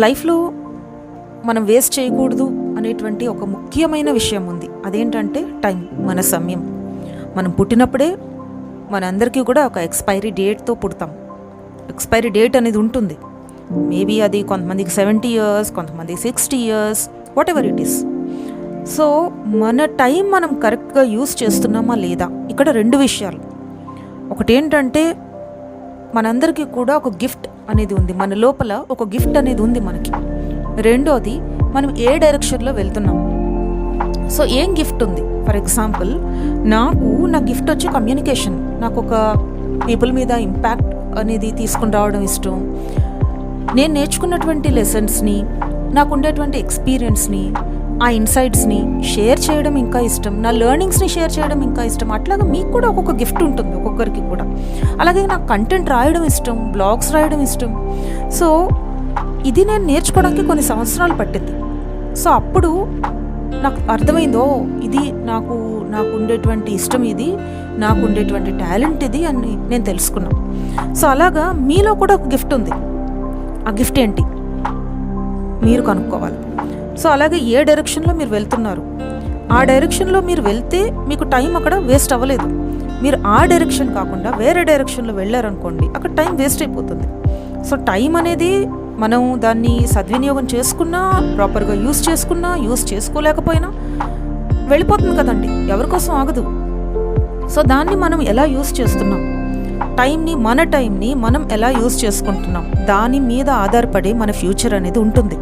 లైఫ్లో మనం వేస్ట్ చేయకూడదు అనేటువంటి ఒక ముఖ్యమైన విషయం ఉంది. అదేంటంటే టైం, మన సమయం. మనం పుట్టినప్పుడే మనందరికీ కూడా ఒక ఎక్స్పైరీ డేట్తో పుడతాం. ఎక్స్పైరీ డేట్ అనేది ఉంటుంది. మేబీ అది కొంతమందికి 70 years, కొంతమందికి 60 years, what ever it is. So మన టైం మనం కరెక్ట్గా యూస్ చేస్తున్నామా లేదా, ఇక్కడ 2 విషయాలు. ఒకటేంటంటే మనందరికీ కూడా ఒక గిఫ్ట్ అనేది ఉంది, మన లోపల ఒక గిఫ్ట్ అనేది ఉంది మనకి. రెండోది, మనం ఏ డైరెక్షన్లో వెళ్తున్నాం. సో ఏం గిఫ్ట్ ఉంది? ఫర్ ఎగ్జాంపుల్, నా గిఫ్ట్ వచ్చి కమ్యూనికేషన్. నాకు ఒక పీపుల్ మీద ఇంపాక్ట్ అనేది తీసుకుని రావడం ఇష్టం. నేను నేర్చుకున్నటువంటి లెసన్స్ని, నాకు ఉండేటువంటి ఎక్స్పీరియన్స్ని, ఆ ఇన్సైట్స్ని షేర్ చేయడం ఇంకా ఇష్టం. నా లెర్నింగ్స్ని షేర్ చేయడం ఇంకా ఇష్టం. అట్లాగా మీకు కూడా ఒక్కొక్క గిఫ్ట్ ఉంటుంది, ఒక్కొక్కరికి కూడా. అలాగే నాకు కంటెంట్ రాయడం ఇష్టం, బ్లాగ్స్ రాయడం ఇష్టం. సో ఇది నేను నేర్చుకోవడానికి కొన్ని సంవత్సరాలు పట్టింది. సో అప్పుడు నాకు అర్థమైందో ఇది నాకు ఉండేటువంటి ఇష్టం, ఇది నాకు ఉండేటువంటి టాలెంట్ ఇది అని నేను తెలుసుకున్నాను. సో అలాగా మీలో కూడా ఒక గిఫ్ట్ ఉంది. ఆ గిఫ్ట్ ఏంటి మీరు కనుక్కోవాలి. సో అలాగే ఏ డైరెక్షన్లో మీరు వెళ్తున్నారు, ఆ డైరెక్షన్లో మీరు వెళ్తే మీకు టైం అక్కడ వేస్ట్ అవ్వలేదు. మీరు ఆ డైరెక్షన్ కాకుండా వేరే డైరెక్షన్లో వెళ్ళారనుకోండి, అక్కడ టైం వేస్ట్ అయిపోతుంది. సో టైం అనేది మనం దాన్ని సద్వినియోగం చేసుకున్నా, ప్రాపర్గా యూస్ చేసుకున్నా, యూస్ చేసుకోలేకపోయినా వెళ్ళిపోతుంది కదండి, ఎవరికోసం ఆగదు. సో దాన్ని మనం ఎలా యూస్ చేస్తున్నాం, టైంని మనం ఎలా యూస్ చేసుకుంటున్నాం, దాని మీద ఆధారపడి మన ఫ్యూచర్ అనేది ఉంటుంది.